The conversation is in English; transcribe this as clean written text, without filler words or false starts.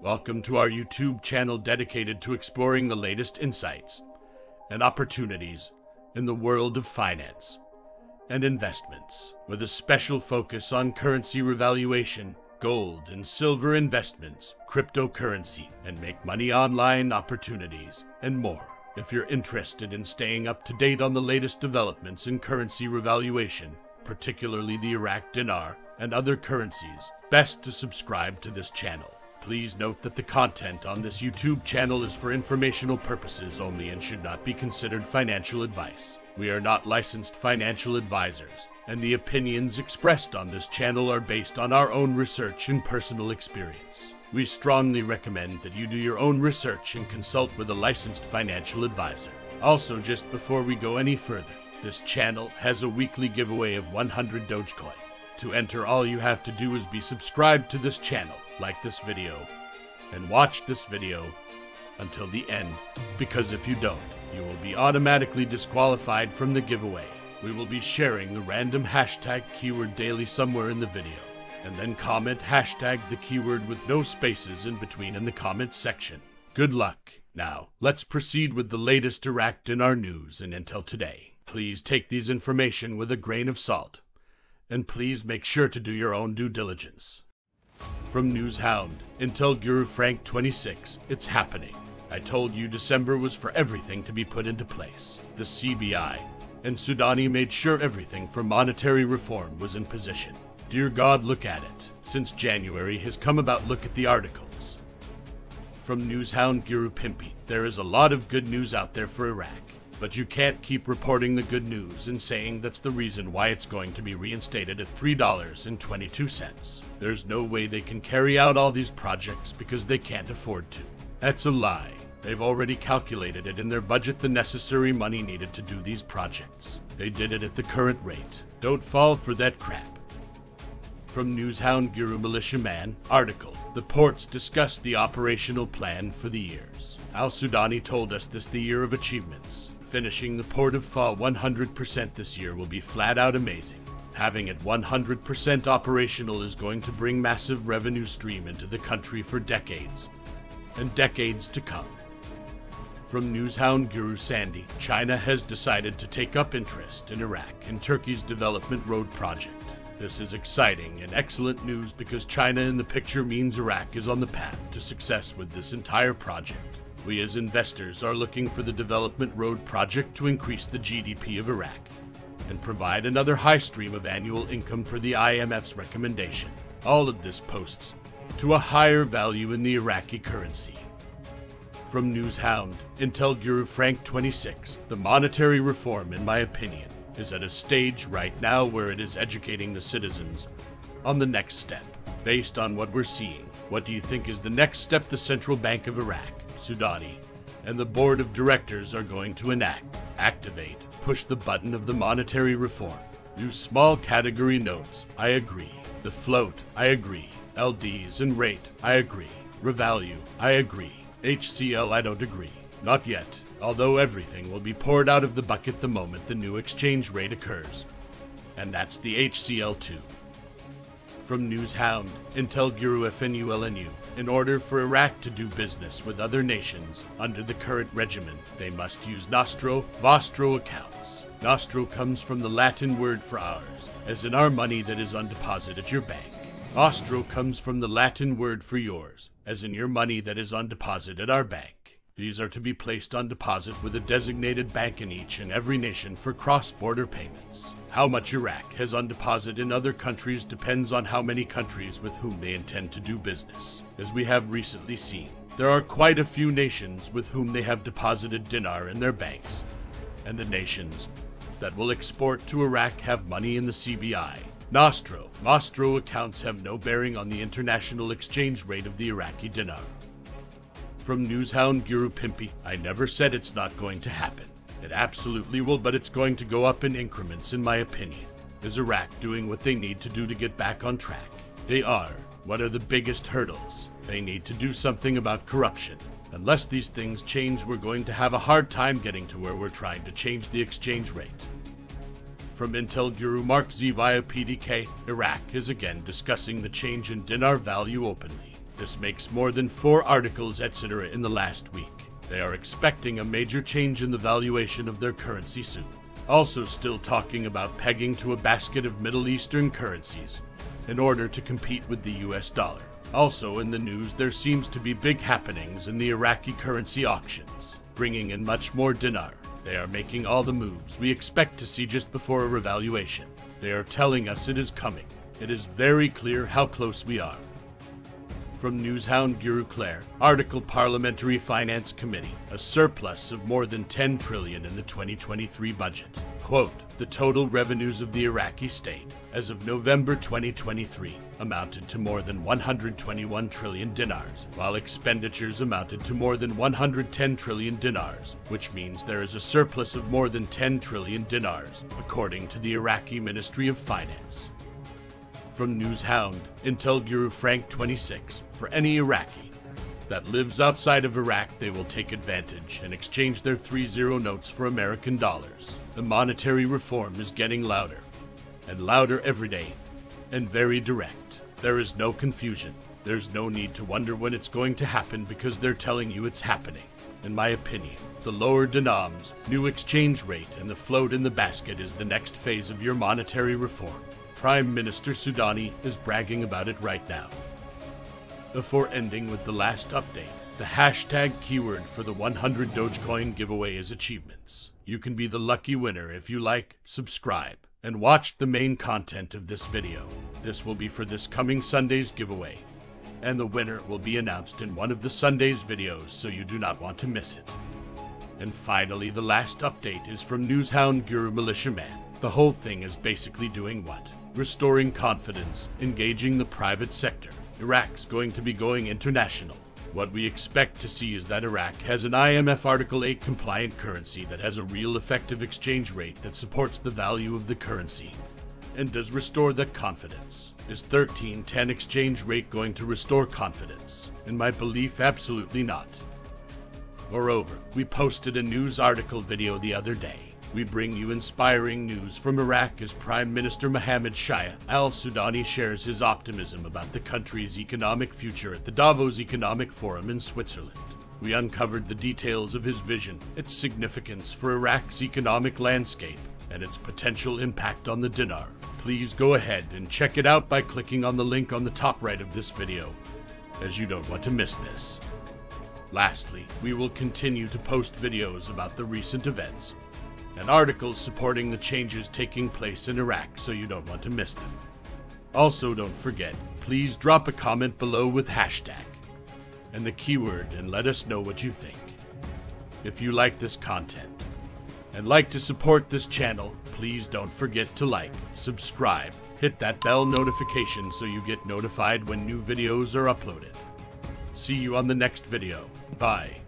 Welcome to our YouTube channel dedicated to exploring the latest insights and opportunities in the world of finance and investments, with a special focus on currency revaluation, gold and silver investments, cryptocurrency, and make money online opportunities, and more. If you're interested in staying up to date on the latest developments in currency revaluation, particularly the Iraqi Dinar and other currencies, best to subscribe to this channel. Please note that the content on this YouTube channel is for informational purposes only and should not be considered financial advice. We are not licensed financial advisors, and the opinions expressed on this channel are based on our own research and personal experience. We strongly recommend that you do your own research and consult with a licensed financial advisor. Also, just before we go any further, this channel has a weekly giveaway of 100 Dogecoin. To enter, all you have to do is be subscribed to this channel, like this video, and watch this video until the end, because if you don't, you will be automatically disqualified from the giveaway. We will be sharing the random hashtag keyword daily somewhere in the video, and then comment hashtag the keyword with no spaces in between in the comments section. Good luck. Now, let's proceed with the latest Iraqi Dinar news and Intel today. Please take these information with a grain of salt, and please make sure to do your own due diligence. From NewsHound, Intel Guru Frank 26, it's happening. I told you December was for everything to be put into place. The CBI and Sudani made sure everything for monetary reform was in position. Dear God, look at it. Since January has come about, look at the articles. From NewsHound Guru Pimpy, there is a lot of good news out there for Iraq. But you can't keep reporting the good news and saying that's the reason why it's going to be reinstated at $3.22. There's no way they can carry out all these projects because they can't afford to. That's a lie. They've already calculated it in their budget, the necessary money needed to do these projects. They did it at the current rate. Don't fall for that crap. From NewsHound Guru Militiaman article, the ports discussed the operational plan for the years. Al-Sudani told us this the year of achievements. Finishing the port of Fa 100% this year will be flat out amazing. Having it 100% operational is going to bring massive revenue stream into the country for decades and decades to come. From NewsHound Guru Sandy, China has decided to take up interest in Iraq and Turkey's development road project. This is exciting and excellent news because China in the picture means Iraq is on the path to success with this entire project. We as investors are looking for the development road project to increase the GDP of Iraq and provide another high stream of annual income per the IMF's recommendation. All of this posts to a higher value in the Iraqi currency. From NewsHound, Intel Guru Frank 26, the monetary reform, in my opinion, is at a stage right now where it is educating the citizens on the next step. Based on what we're seeing, what do you think is the next step the Central Bank of Iraq, Sudani, and the board of directors are going to enact, activate, push the button of the monetary reform? Use small category notes, I agree. The float, I agree. LDs and rate, I agree. ReValue, I agree. HCL, I don't agree. Not yet, although everything will be poured out of the bucket the moment the new exchange rate occurs. And that's the HCL2. From NewsHound, Intel Guru FNULNU, in order for Iraq to do business with other nations under the current regimen, they must use Nostro, Vostro accounts. Nostro comes from the Latin word for ours, as in our money that is on deposit at your bank. Vostro comes from the Latin word for yours, as in your money that is on deposit at our bank. These are to be placed on deposit with a designated bank in each and every nation for cross-border payments. How much Iraq has on deposit in other countries depends on how many countries with whom they intend to do business. As we have recently seen, there are quite a few nations with whom they have deposited dinar in their banks, and the nations that will export to Iraq have money in the CBI. Nostro accounts have no bearing on the international exchange rate of the Iraqi dinar. From NewsHound Guru Pimpy, I never said it's not going to happen. It absolutely will, but it's going to go up in increments in my opinion. Is Iraq doing what they need to do to get back on track? They are. What are the biggest hurdles? They need to do something about corruption. Unless these things change, we're going to have a hard time getting to where we're trying to change the exchange rate. From Intel Guru MarkZ via PDK, Iraq is again discussing the change in dinar value openly. This makes more than 4 articles, etc. in the last week. They are expecting a major change in the valuation of their currency soon. Also still talking about pegging to a basket of Middle Eastern currencies in order to compete with the US dollar. Also in the news, there seems to be big happenings in the Iraqi currency auctions, bringing in much more dinar. They are making all the moves we expect to see just before a revaluation. They are telling us it is coming. It is very clear how close we are. From Newshound Guru Claire, article Parliamentary Finance Committee, a surplus of more than 10 trillion in the 2023 budget. Quote, the total revenues of the Iraqi state as of November 2023 amounted to more than 121 trillion dinars, while expenditures amounted to more than 110 trillion dinars, which means there is a surplus of more than 10 trillion dinars, according to the Iraqi Ministry of Finance. From Newshound, Intel Guru Frank 26, for any Iraqi that lives outside of Iraq, they will take advantage and exchange their 30 notes for American dollars. The monetary reform is getting louder and louder every day and very direct. There is no confusion. There's no need to wonder when it's going to happen because they're telling you it's happening. In my opinion, the lower dinars, new exchange rate, and the float in the basket is the next phase of your monetary reform. Prime Minister Sudani is bragging about it right now. Before ending with the last update, the hashtag keyword for the 100 Dogecoin giveaway is achievements. You can be the lucky winner if you like, subscribe, and watch the main content of this video. This will be for this coming Sunday's giveaway, and the winner will be announced in one of the Sunday's videos, so you do not want to miss it. And finally, the last update is from Newshound Guru Militiaman. The whole thing is basically doing what? Restoring confidence, engaging the private sector. Iraq's going to be going international. What we expect to see is that Iraq has an IMF Article 8 compliant currency that has a real effective exchange rate that supports the value of the currency and does restore that confidence. Is 1310 exchange rate going to restore confidence? In my belief, absolutely not. Moreover, we posted a news article video the other day. We bring you inspiring news from Iraq as Prime Minister Mohammed Shia al-Sudani shares his optimism about the country's economic future at the Davos Economic Forum in Switzerland. We uncovered the details of his vision, its significance for Iraq's economic landscape, and its potential impact on the dinar. Please go ahead and check it out by clicking on the link on the top right of this video, as you don't want to miss this. Lastly, we will continue to post videos about the recent events and articles supporting the changes taking place in Iraq, so you don't want to miss them. Also, don't forget, please drop a comment below with hashtag and the keyword and let us know what you think. If you like this content and like to support this channel, please don't forget to like, subscribe, hit that bell notification so you get notified when new videos are uploaded. See you on the next video. Bye.